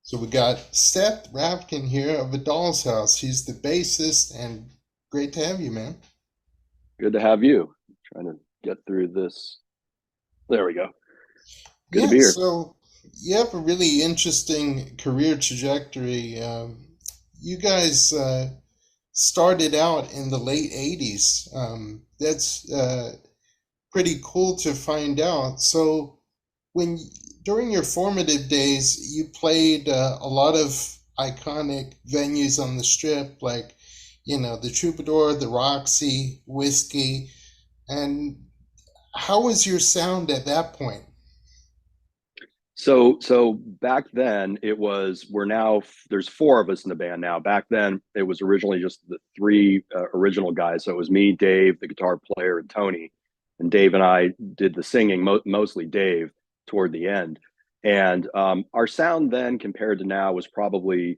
So we got Seth Rafkin here of A Doll's House. He's the bassist, and great to have you, man. Good to have you. Trying to get through this. There we go. Good to Yeah, be here. so you have a really interesting career trajectory. You guys started out in the late 80s. That's pretty cool to find out. So when during your formative days, you played a lot of iconic venues on the strip, like the Troubadour, the Roxy, Whiskey, and how was your sound at that point? So back then it was we're now there's four of us in the band now. Back then it was originally just the three original guys. So it was me, Dave, the guitar player, and Tony. And Dave and I did the singing, mostly Dave, toward the end. And our sound then compared to now was probably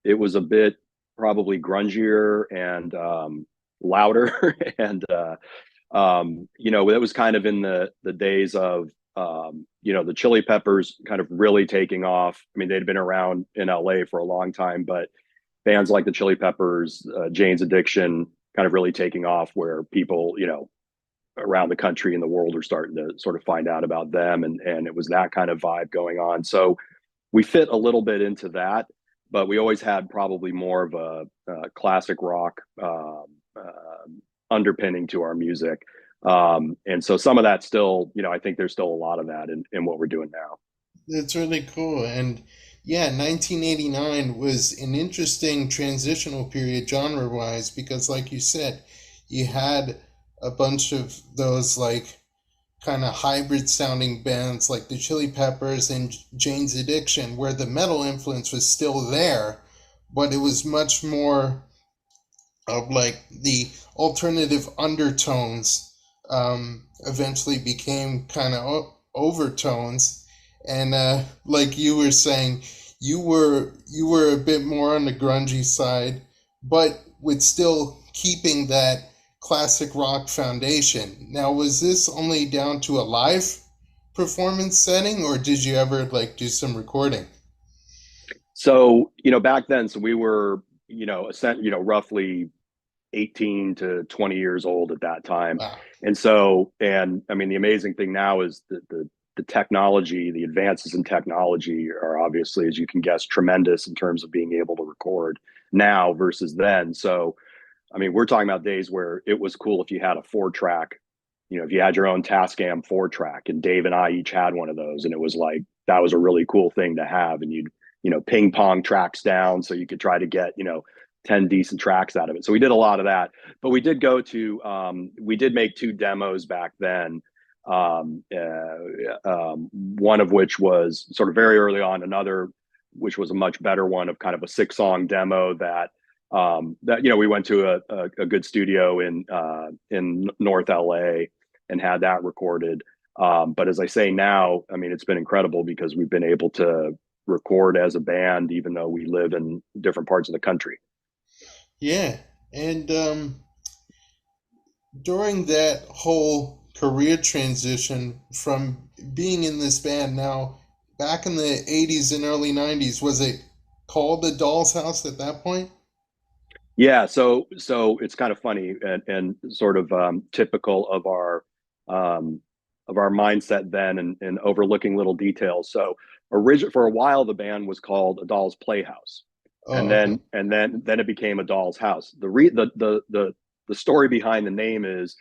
it was a bit probably grungier and louder and it was kind of in the days of the Chili Peppers kind of really taking off. I mean, they'd been around in LA for a long time, but bands like the Chili Peppers, Jane's Addiction, kind of really taking off, where people, around the country and the world are starting to sort of find out about them, and it was that kind of vibe going on. So we fit a little bit into that, but we always had probably more of a classic rock underpinning to our music. And so some of that still, I think there's still a lot of that in what we're doing now. It's really cool. And yeah, 1989 was an interesting transitional period genre-wise because, like you said, you had a bunch of those like kind of hybrid sounding bands like the Chili Peppers and Jane's Addiction, where the metal influence was still there, but it was much more of like the alternative undertones eventually became kind of overtones. And like you were saying, you were a bit more on the grungy side, but with still keeping that classic rock foundation. Now, was this only down to a live performance setting, or did you ever like do some recording? So, back then, so we were, roughly 18 to 20 years old at that time. Wow. And I mean, the amazing thing now is that the technology, the advances in technology are obviously, as you can guess, tremendous in terms of being able to record now versus then. So, I mean, we're talking about days where it was cool if you had a 4 track, if you had your own Tascam 4 track, and Dave and I each had one of those. And it was like, that was a really cool thing to have. And you'd, ping pong tracks down so you could try to get, 10 decent tracks out of it. So we did a lot of that, but we did make 2 demos back then. One of which was sort of very early on, another, which was a much better one of kind of a 6 song demo that we went to a good studio in North LA and had that recorded. But as I say now, I mean, it's been incredible because we've been able to record as a band, even though we live in different parts of the country. Yeah. And during that whole career transition from being in this band now, back in the 80s and early 90s, was it called the Doll's House at that point? Yeah, so it's kind of funny and sort of typical of our mindset then, and overlooking little details. So for a while the band was called A Doll's Playhouse, and Oh, okay. then it became A Doll's House. The story behind the name is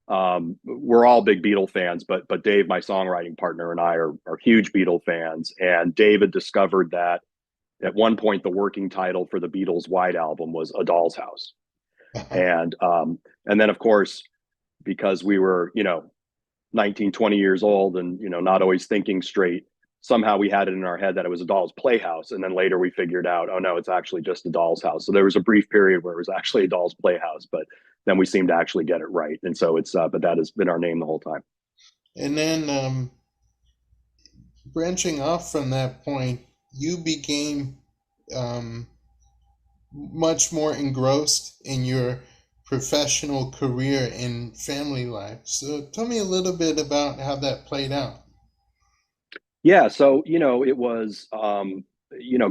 we're all big Beatle fans, but Dave, my songwriting partner, and I are huge Beatle fans, and David discovered that at one point the working title for the Beatles' White Album was A Doll's House. And then of course, because we were 19, 20 years old and not always thinking straight, somehow we had it in our head that it was a doll's playhouse, and then later we figured out, oh no, it's actually just a doll's house. So there was a brief period where it was actually a doll's playhouse, but then we seemed to actually get it right, and so it's but that has been our name the whole time. And then branching off from that point, you became um, much more engrossed in your professional career and family life. So tell me a little bit about how that played out. Yeah, so it was.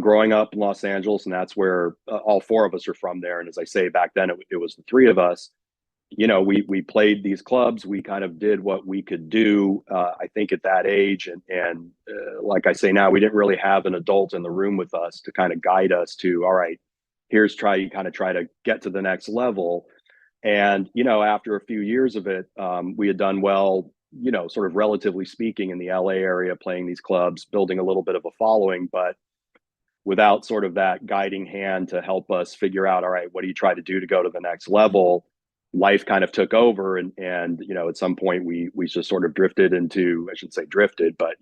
growing up in Los Angeles, and that's where all four of us are from there. And as I say, back then it was the three of us. We played these clubs. We kind of did what we could do. I think at that age, and like I say now, we didn't really have an adult in the room with us to kind of guide us to, all right, here's try to get to the next level. And after a few years of it, we had done well. Sort of relatively speaking, in the LA area, playing these clubs, building a little bit of a following, but without sort of that guiding hand to help us figure out, all right, what do you try to do to go to the next level? Life kind of took over, and at some point we just sort of drifted into, I shouldn't say drifted, but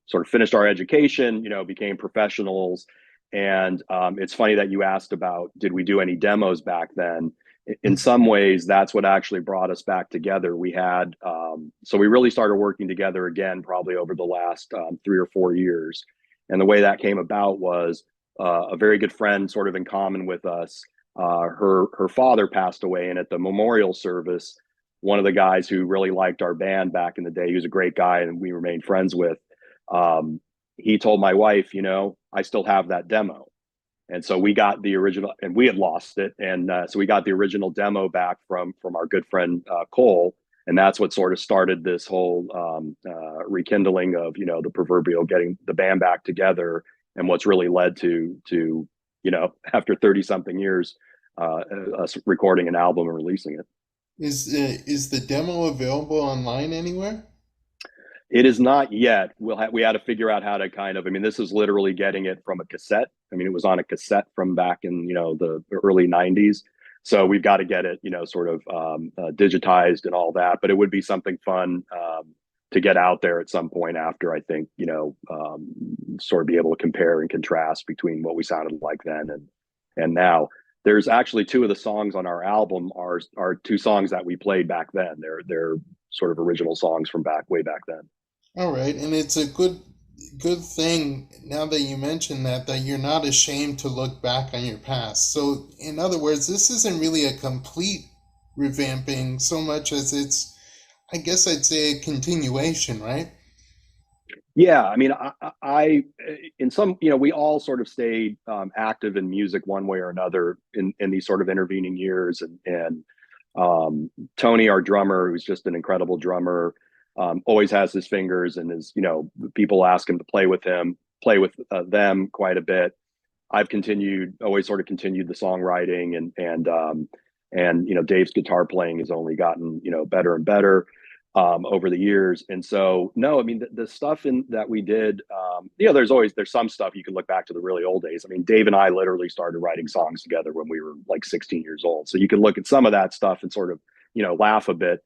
sort of finished our education, became professionals. And it's funny that you asked about, did we do any demos back then? In some ways, that's what actually brought us back together. We had so we really started working together again probably over the last 3 or 4 years. And the way that came about was a very good friend, sort of in common with us. Her father passed away, and at the memorial service, one of the guys who really liked our band back in the day, he was a great guy, and we remained friends with. He told my wife, I still have that demo. And so we got the original, and we had lost it, and so we got the original demo back from our good friend Cole, and that's what sort of started this whole rekindling of the proverbial getting the band back together, and what's really led to after 30 something years, us recording an album and releasing it. Is the demo available online anywhere? It is not yet. We had to figure out how to kind of. I mean, this is literally getting it from a cassette. I mean, it was on a cassette from back in the early '90s. So we've got to get it sort of digitized and all that. But it would be something fun to get out there at some point after. I think sort of be able to compare and contrast between what we sounded like then and now. There's actually two of the songs on our album are two songs that we played back then. They're sort of original songs from way back then. All right, and it's a good thing now that you mention that you're not ashamed to look back on your past. So, in other words, this isn't really a complete revamping so much as it's, I guess I'd say, a continuation, right? Yeah, I mean, I in some, we all sort of stayed active in music one way or another in these sort of intervening years, and Tony, our drummer, who's just an incredible drummer, always has his fingers, and people ask him to play with them quite a bit. I've always sort of continued the songwriting, and Dave's guitar playing has only gotten better and better over the years. And so, no, I mean, the stuff that we did, there's some stuff you can look back to the really old days. I mean, Dave and I literally started writing songs together when we were like 16 years old. So you can look at some of that stuff and sort of, laugh a bit.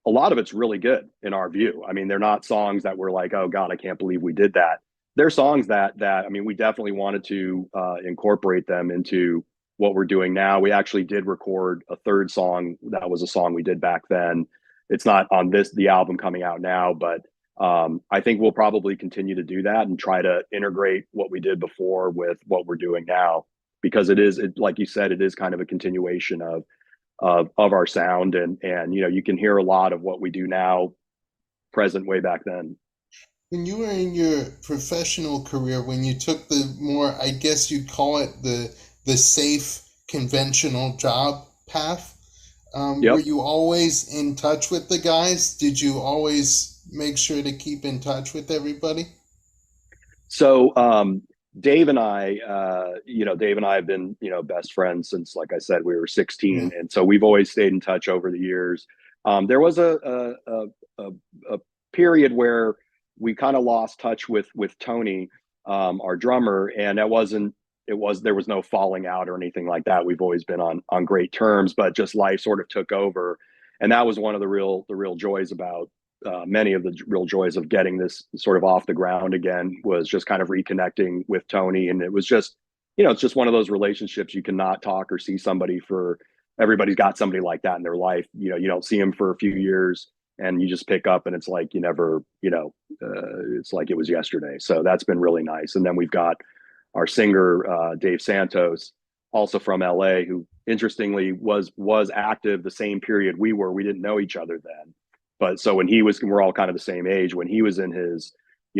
A lot of it's really good in our view. I mean, they're not songs that we're like, oh God, I can't believe we did that. They're songs that I mean, we definitely wanted to incorporate them into what we're doing now. We actually did record a third song that was a song we did back then. It's not on the album coming out now, but I think we'll probably continue to do that and try to integrate what we did before with what we're doing now, because like you said, it is kind of a continuation of our sound, and you can hear a lot of what we do now present way back then. When you were in your professional career, when you took the more, I guess you'd call it the safe, conventional job path, were Yep. you always in touch with the guys? Did you always make sure to keep in touch with everybody? So Dave and I have been, best friends since, like I said, we were Yeah. 16, and so we've always stayed in touch over the years. There was a period where we kind of lost touch with Tony, our drummer, and there was no falling out or anything like that. We've always been on great terms, but just life sort of took over, and that was one of the real joys about many of the real joys of getting this sort of off the ground again, was just kind of reconnecting with Tony. And it was just, it's just one of those relationships you cannot talk or see somebody for. Everybody's got somebody like that in their life. You don't see them for a few years, and you just pick up, and it's like you never, it's like it was yesterday. So that's been really nice. And then we've got our singer, Dave Santos, also from LA, who interestingly was active the same period we were. We didn't know each other then, but so when we're all kind of the same age. When he was in his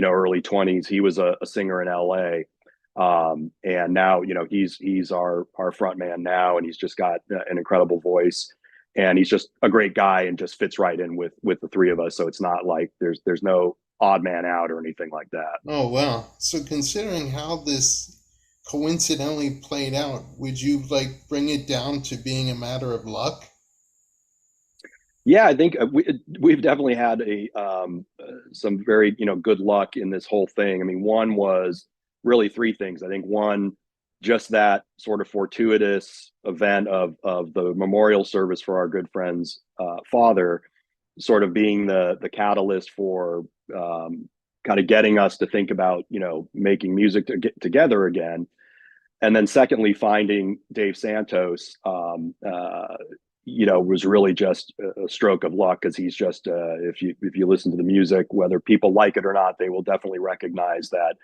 early 20s. He was a singer in LA. And now, he's our front man now, and he's just got an incredible voice, and he's just a great guy and just fits right in with the three of us. So it's not like there's no odd man out or anything like that. Oh, wow. So considering how this coincidentally played out, would you like bring it down to being a matter of luck? Yeah, I think we've definitely had some very good luck in this whole thing. I mean, one was really three things. I think one, just that sort of fortuitous event of the memorial service for our good friend's father, sort of being the catalyst for kind of getting us to think about making music to get together again. And then secondly, finding Dave Santos, was really just a stroke of luck, because he's just if you listen to the music, whether people like it or not, they will definitely recognize that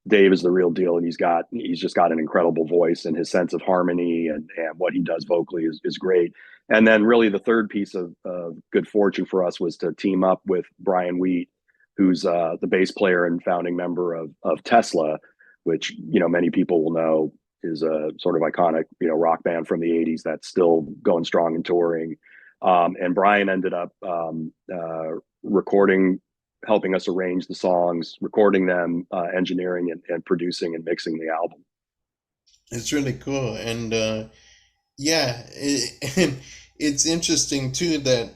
Dave is the real deal, and he's just got an incredible voice, and his sense of harmony and what he does vocally is great. And then really the third piece of good fortune for us was to team up with Brian Wheat, who's the bass player and founding member of Tesla, which many people will know is a sort of iconic, rock band from the 80s that's still going strong and touring. And Brian ended up recording, helping us arrange the songs, recording them, engineering and producing and mixing the album. It's really cool. And yeah, and it's interesting too that,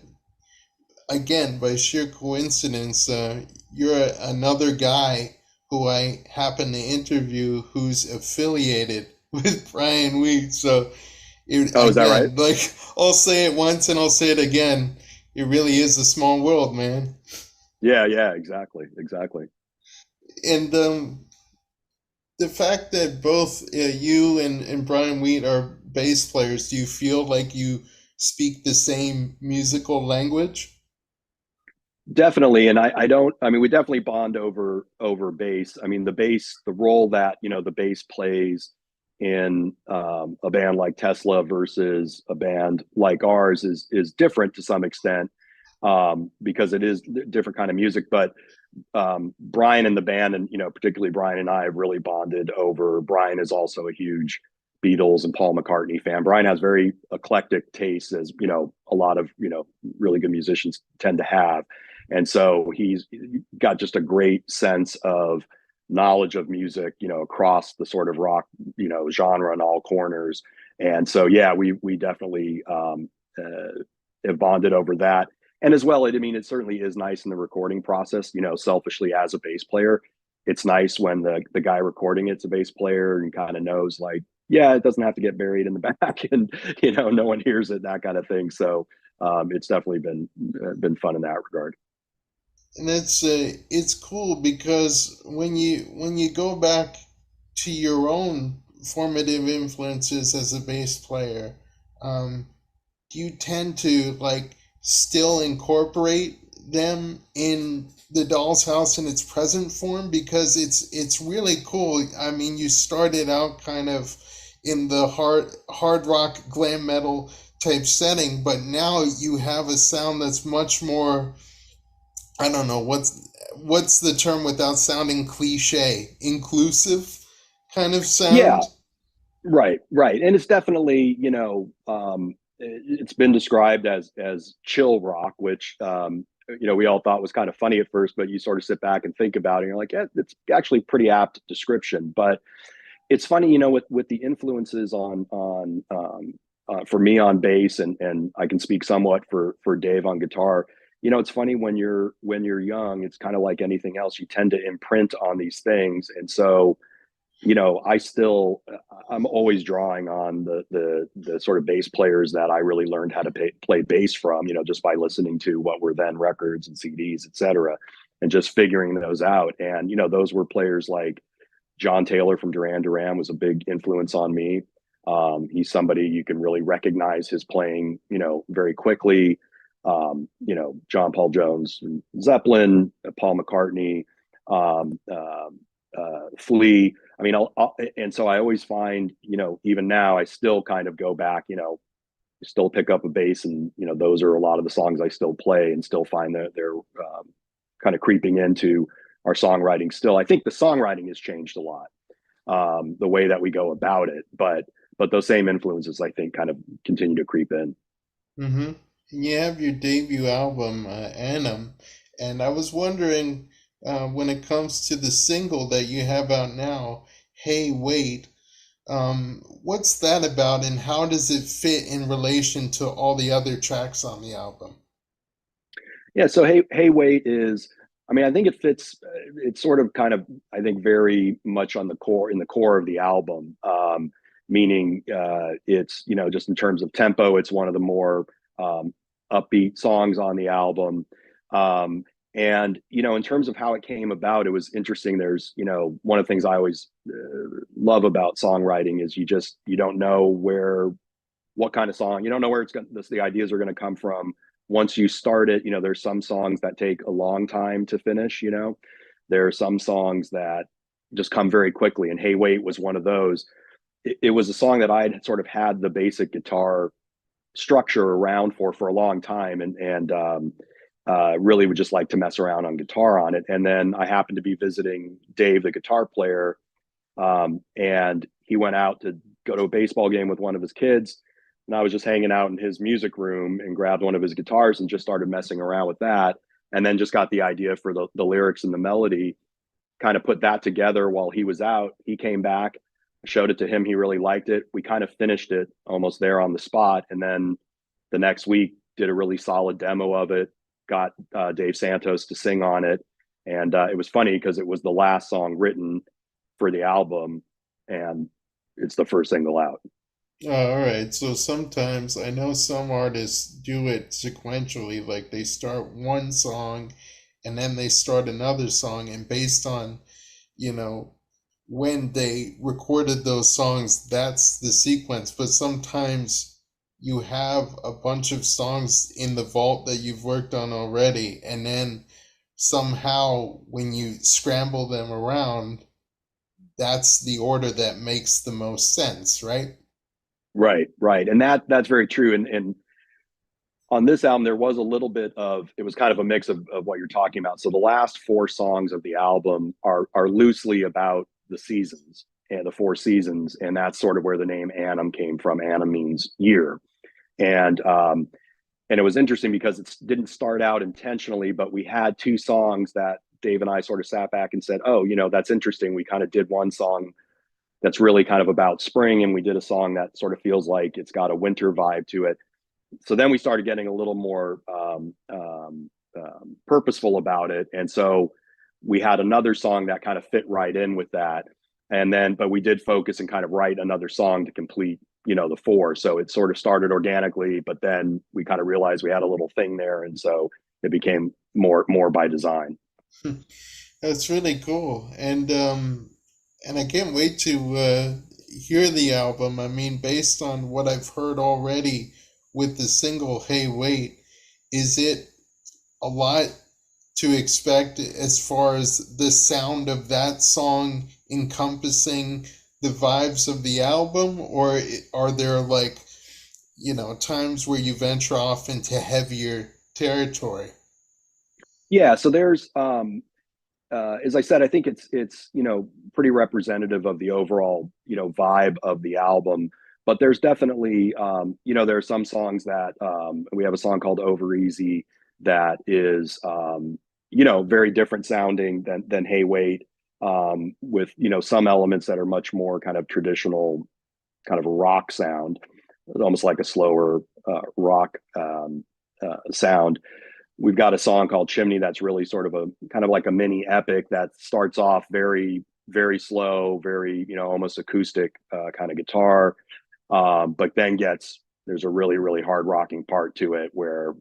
again, by sheer coincidence, you're another guy who I happen to interview who's affiliated with Brian Weed. So, Oh, is that right? again, like, I'll say it once and I'll say it again. It really is a small world, man. Yeah, yeah, exactly, exactly. And the fact that both you and Brian Wheat are bass players, do you feel like you speak the same musical language? Definitely, and I don't. I mean, we definitely bond over bass. I mean, the role that the bass plays in a band like Tesla versus a band like ours is different to some extent, because it is different kind of music. But Brian and the band, and particularly Brian and I, have really bonded over. Brian is also a huge Beatles and Paul McCartney fan. Brian has very eclectic tastes, as a lot of really good musicians tend to have, and so he's got just a great sense of knowledge of music, across the sort of rock, genre in all corners. And so, yeah, we definitely have bonded over that. And as well, I mean, it certainly is nice in the recording process. Selfishly as a bass player, it's nice when the guy recording it's a bass player and kind of knows, like, yeah, it doesn't have to get buried in the back, and no one hears it, that kind of thing. So it's definitely been fun in that regard. And it's cool because when you go back to your own formative influences as a bass player, um, do you tend to like still incorporate them in the Doll's House in its present form? Because it's really cool. I mean, you started out kind of in the hard rock glam metal type setting, but now you have a sound that's much more, I don't know what's the term without sounding cliche, inclusive kind of Yeah, sound. right, right. And it's definitely, it's been described as chill rock, which we all thought was kind of funny at first, but you sort of sit back and think about it, and you're like, yeah, it's actually a pretty apt description. But it's funny, with the influences for me on bass, and I can speak somewhat for Dave on guitar. It's funny when you're young, it's kind of like anything else. You tend to imprint on these things, and so I'm always drawing on the sort of bass players that I really learned how to play bass from, just by listening to what were then records and CDs, et cetera, and just figuring those out. And those were players like John Taylor from Duran Duran was a big influence on me. He's somebody you can really recognize his playing, very quickly. John Paul Jones, Zeppelin, Paul McCartney, Flea. I mean, and so I always find, even now, I still kind of go back, still pick up a bass, and those are a lot of the songs I still play, and still find that they're kind of creeping into our songwriting still. I think the songwriting has changed a lot, the way that we go about it, but those same influences I think kind of continue to creep in. Mm-hmm. And you have your debut album, Annum, and I was wondering, when it comes to the single that you have out now, Hey Wait, what's that about, and how does it fit in relation to all the other tracks on the album? Yeah, so hey wait is, I mean, I think it fits. It's sort of kind of, I think, very much on the core, in the core of the album. Meaning, it's, just in terms of tempo, it's one of the more um, upbeat songs on the album. Um, and in terms of how it came about, it was interesting. There's, one of the things I always love about songwriting is you don't know where, what kind of song, you don't know where the ideas are going to come from once you start it. There's some songs that take a long time to finish. There are some songs that just come very quickly, and Hey Wait was one of those. It was a song that I had sort of had the basic guitar structure around for a long time, and really would just like to mess around on guitar on it. And then I happened to be visiting Dave, the guitar player, and he went out to go to a baseball game with one of his kids, and I was just hanging out in his music room and grabbed one of his guitars and just started messing around with that, and then just got the idea for the lyrics and the melody. Kind of put that together while he was out. He came back, showed it to him, he really liked it. We kind of finished it almost there on the spot, and then the next week did a really solid demo of it, got Dave Santos to sing on it. And it was funny because it was the last song written for the album, and it's the first single out. All right, so sometimes I know some artists do it sequentially, like they start one song and then they start another song, and based on, you know, when they recorded those songs, that's the sequence. But sometimes you have a bunch of songs in the vault that you've worked on already, and then somehow when you scramble them around, that's the order that makes the most sense, right? Right, right. And that's very true. And on this album, there was a little bit of, it was kind of a mix of what you're talking about. So the last four songs of the album are loosely about the seasons and the four seasons. And that's sort of where the name Annum came from. Annum means year. And it was interesting because it didn't start out intentionally, but we had two songs that Dave and I sort of sat back and said, oh, that's interesting. We kind of did one song that's really kind of about spring, and we did a song that sort of feels like it's got a winter vibe to it. So then we started getting a little more purposeful about it, and so we had another song that kind of fit right in with that. And then, but we did focus and kind of write another song to complete, the four. So it sort of started organically, but then we kind of realized we had a little thing there, and so it became more by design. That's really cool, and I can't wait to hear the album. I mean, based on what I've heard already with the single "Hey Wait," is it a lot to expect as far as the sound of that song encompassing the vibes of the album, or are there, like, times where you venture off into heavier territory? Yeah, so there's as I said, I think it's pretty representative of the overall vibe of the album. But there's definitely there are some songs that we have a song called Over Easy that is very different sounding than Hey Wait, with some elements that are much more kind of traditional, kind of rock sound, almost like a slower rock sound. We've got a song called Chimney that's really sort of a kind of like a mini epic that starts off very, very slow, very, almost acoustic kind of guitar. But then there's a really, really hard rocking part to it where,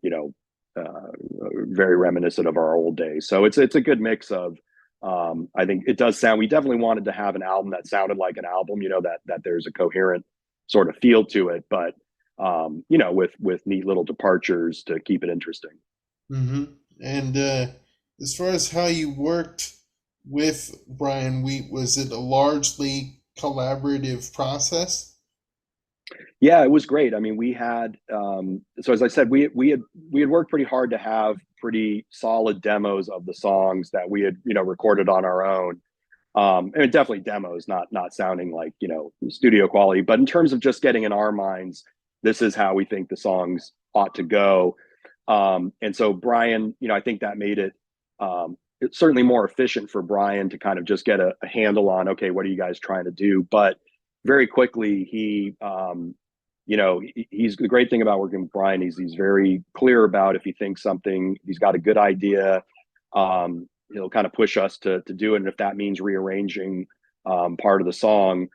very reminiscent of our old days. So it's a good mix of, I think it does sound, we definitely wanted to have an album that sounded like an album, that there's a coherent sort of feel to it, but, with neat little departures to keep it interesting. Hmm. And as far as how you worked with Brian Wheat, was it a largely collaborative process? Yeah, it was great. I mean, we had so as I said, we had worked pretty hard to have pretty solid demos of the songs that we had recorded on our own. And definitely demos, not sounding like studio quality, but in terms of just getting in our minds, this is how we think the songs ought to go. And so Brian, I think that made it's certainly more efficient for Brian to kind of just get a handle on, okay, what are you guys trying to do? But very quickly, he's the great thing about working with Brian. He's very clear about if he thinks something, he's got a good idea. He'll kind of push us to do it, and if that means rearranging part of the song,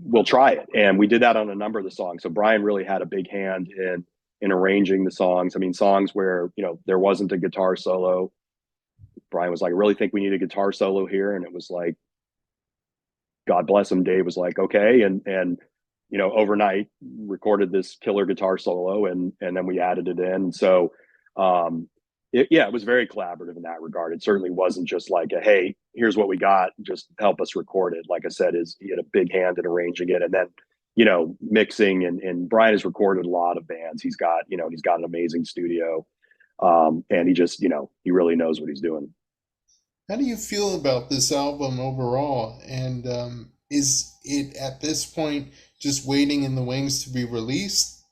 we'll try it. And we did that on a number of the songs. So Brian really had a big hand in arranging the songs. I mean, songs where there wasn't a guitar solo. Brian was like, I really think we need a guitar solo here, and it was like, God bless him. Dave was like, okay, and overnight recorded this killer guitar solo, and then we added it in. So, it was very collaborative in that regard. It certainly wasn't just like a, hey, here's what we got, just help us record it. Like I said, he had a big hand in arranging it, and then mixing. And Brian has recorded a lot of bands. He's got an amazing studio, and he really knows what he's doing. How do you feel about this album overall? And is it at this point just waiting in the wings to be released,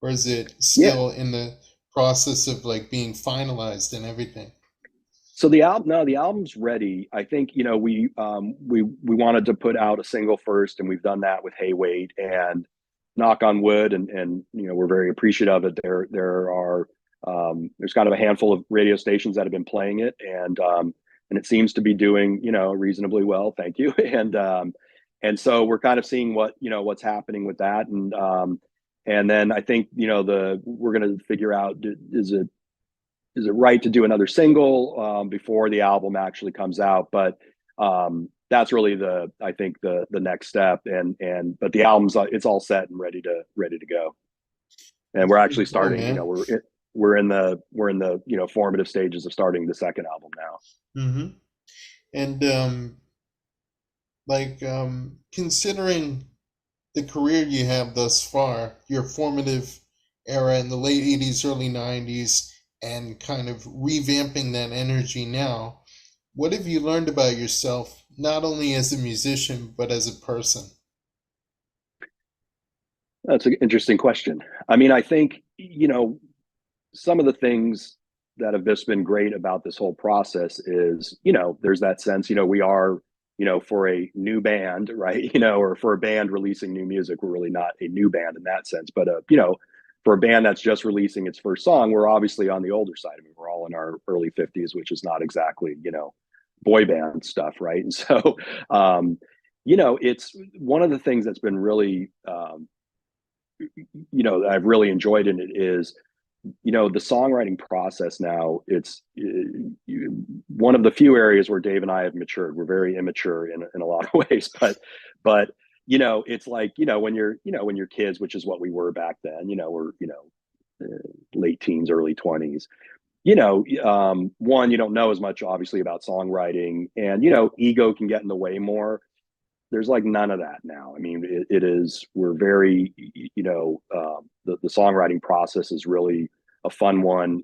or is it Yeah, still in the process of like being finalized and everything? so the album's ready. I think we wanted to put out a single first, and we've done that with Hey Wait, and knock on wood, and we're very appreciative of it. There's kind of a handful of radio stations that have been playing it, and it seems to be doing reasonably well. Thank you, and so we're kind of seeing what's happening with that, and then I think we're going to figure out, is it right to do another single before the album actually comes out? But that's really I think the next step. But the album's it's all set and ready to go. And we're Very actually cool, starting. man. We're in the formative stages of starting the second album now. Hmm. And considering the career you have thus far, your formative era in the late 80s, early 90s, and kind of revamping that energy now, what have you learned about yourself, not only as a musician, but as a person? That's an interesting question. I mean, I think some of the things that have just been great about this whole process is, there's that sense, we are, for a new band, right? Or for a band releasing new music, we're really not a new band in that sense. But, for a band that's just releasing its first song, we're obviously on the older side. I mean, we're all in our early 50s, which is not exactly, boy band stuff, right? And so, it's one of the things that's been really, I've really enjoyed in it is the songwriting process now. It's one of the few areas where Dave and I have matured. We're very immature in a lot of ways, but it's like when you're kids, which is what we were back then. We're late teens, early 20s. One, you don't know as much obviously about songwriting, and ego can get in the way more. There's like none of that now. I mean, it is, we're very, the songwriting process is really a fun one.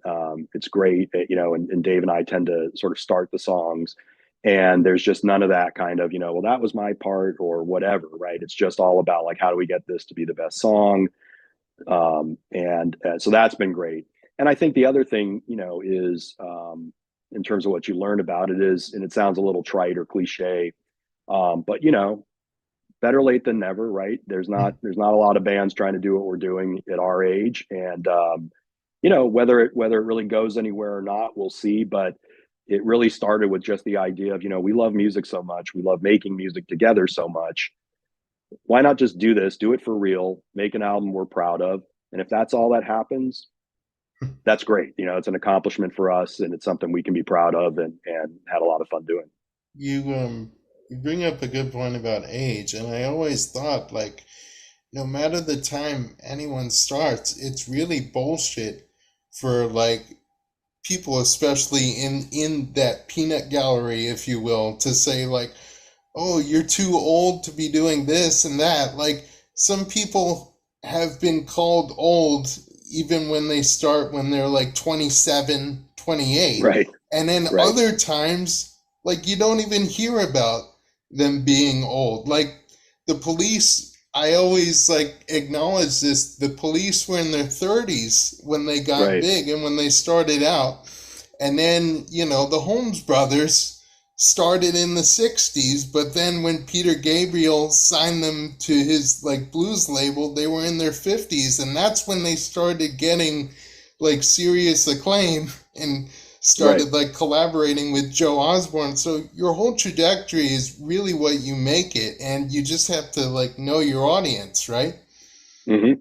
It's great, and Dave and I tend to sort of start the songs, and there's just none of that kind of, well, that was my part or whatever, right? It's just all about like, how do we get this to be the best song? And so that's been great. And I think the other thing, is, in terms of what you learn about it is, and it sounds a little trite or cliche, but better late than never, right? There's not a lot of bands trying to do what we're doing at our age, and whether it really goes anywhere or not, we'll see. But it really started with just the idea of we love music so much, we love making music together so much. Why not just do this? Do it for real. Make an album we're proud of, and if that's all that happens, that's great. It's an accomplishment for us, and it's something we can be proud of, and had a lot of fun doing. You bring up a good point about age, and I always thought like no matter the time anyone starts, it's really bullshit for like people, especially in that peanut gallery, if you will, to say like, "Oh, you're too old to be doing this and that." Like some people have been called old even when they start when they're like 27, 28. Right, And then right, other times, like you don't even hear about them being old. Like the police, I always like acknowledge this. The police were in their 30s when they got right, big and when they started out. And then, the Holmes brothers started in the 60s, but then when Peter Gabriel signed them to his like blues label, they were in their 50s, and that's when they started getting like serious acclaim and right. started like collaborating with Joe Osborne. So your whole trajectory is really what you make it, and you just have to like know your audience, right? Hmm.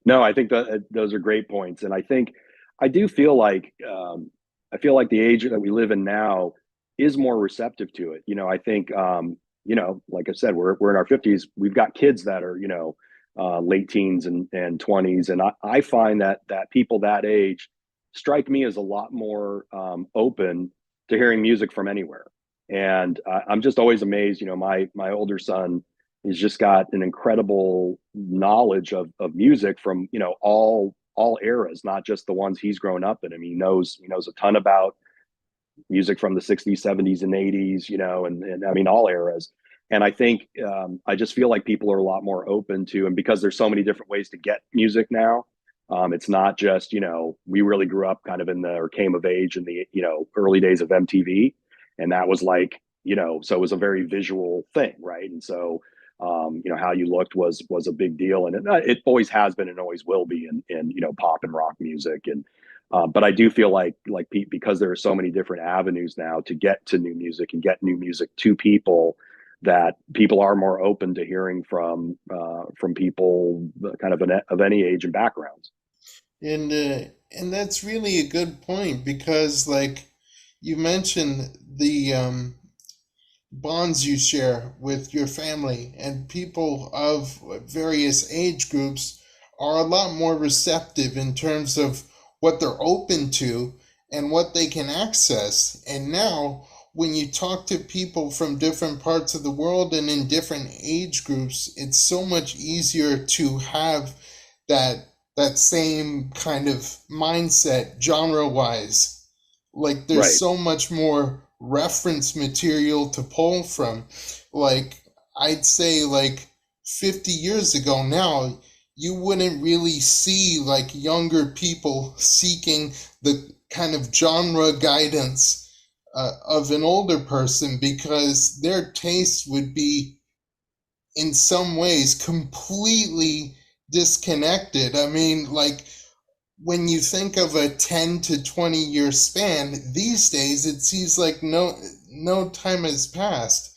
No, I think that those are great points, and I think I do feel like I feel like the age that we live in now is more receptive to it. I think like I said, we're in our 50s. We've got kids that are late teens and 20s, and I find that people that age strike me as a lot more open to hearing music from anywhere. And I'm just always amazed. My older son, he's just got an incredible knowledge of music from all eras, not just the ones he's grown up in. I mean, he knows a ton about music from the 60s, 70s, and 80s, and I mean all eras. And I think I just feel like people are a lot more open to, and because there's so many different ways to get music now, it's not just we really grew up kind of in the or came of age in the early days of MTV, and that was like so it was a very visual thing, right? And so how you looked was a big deal, and it always has been and always will be in pop and rock music. And but I do feel like because there are so many different avenues now to get to new music and get new music to people, that people are more open to hearing from people kind of any age and backgrounds. And that's really a good point because like you mentioned the bonds you share with your family, and people of various age groups are a lot more receptive in terms of what they're open to and what they can access. And now when you talk to people from different parts of the world and in different age groups, it's so much easier to have that that same kind of mindset genre wise. Like there's Right, so much more reference material to pull from. Like I'd say like 50 years ago now, you wouldn't really see like younger people seeking the kind of genre guidance of an older person because their taste would be in some ways completely disconnected. I mean, like when you think of a 10 to 20-year span, these days it seems like no time has passed.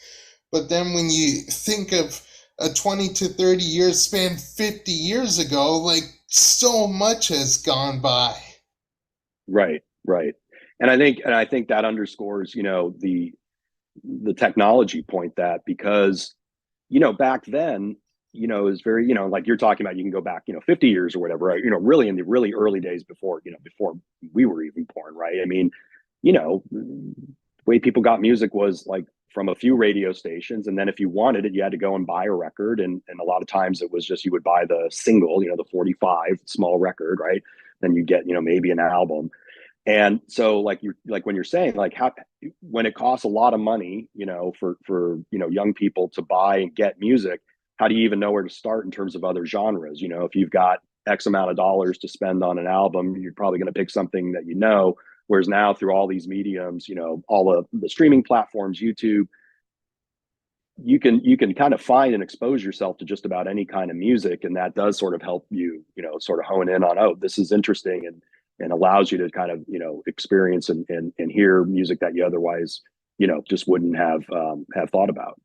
But then when you think of a 20 to 30-year span 50 years ago, like so much has gone by. right, right. And I think that underscores the technology point, that because back then, is very, like you're talking about, you can go back, 50 years or whatever, right? Really in the really early days before, before we were even born, right? I mean, the way people got music was like from a few radio stations. And then if you wanted it, you had to go and buy a record. And a lot of times it was just, you would buy the single, the 45 small record, right? Then you get, maybe an album. And so like when you're saying like how when it costs a lot of money, for young people to buy and get music, how do you even know where to start in terms of other genres? If you've got X amount of dollars to spend on an album, you're probably going to pick something that whereas now through all these mediums, all of the streaming platforms, YouTube, you can kind of find and expose yourself to just about any kind of music, and that does sort of help you sort of hone in on, oh, this is interesting, and allows you to kind of experience and hear music that you otherwise just wouldn't have thought about.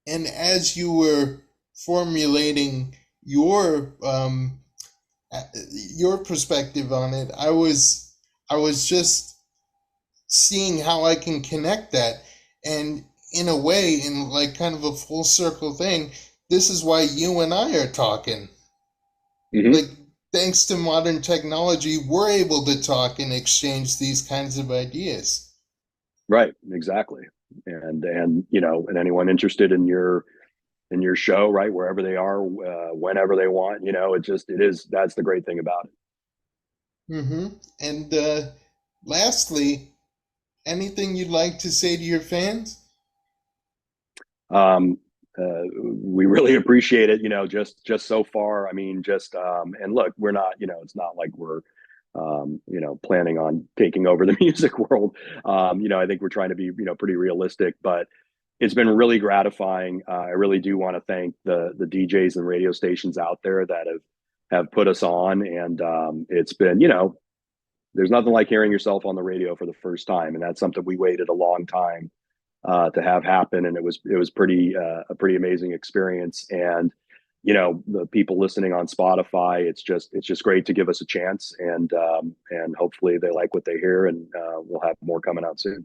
And as you were formulating your perspective on it, I was just seeing how I can connect that. And in a way, in like kind of a full circle thing, this is why you and I are talking. Hmm. Like, thanks to modern technology, we're able to talk and exchange these kinds of ideas. Right, exactly. And anyone interested in in your show, right, wherever they are, whenever they want. That's the great thing about it. Mm-hmm. And lastly, anything you'd like to say to your fans? um, we really appreciate it. Just so far. I mean, and look, we're not. It's not like we're planning on taking over the music world. I think we're trying to be pretty realistic, but it's been really gratifying. I really do want to thank the DJs and radio stations out there that have put us on, and it's been there's nothing like hearing yourself on the radio for the first time, and that's something we waited a long time to have happen, and it was pretty a pretty amazing experience. And the people listening on Spotify, it's just great to give us a chance, and hopefully they like what they hear, and we'll have more coming out soon.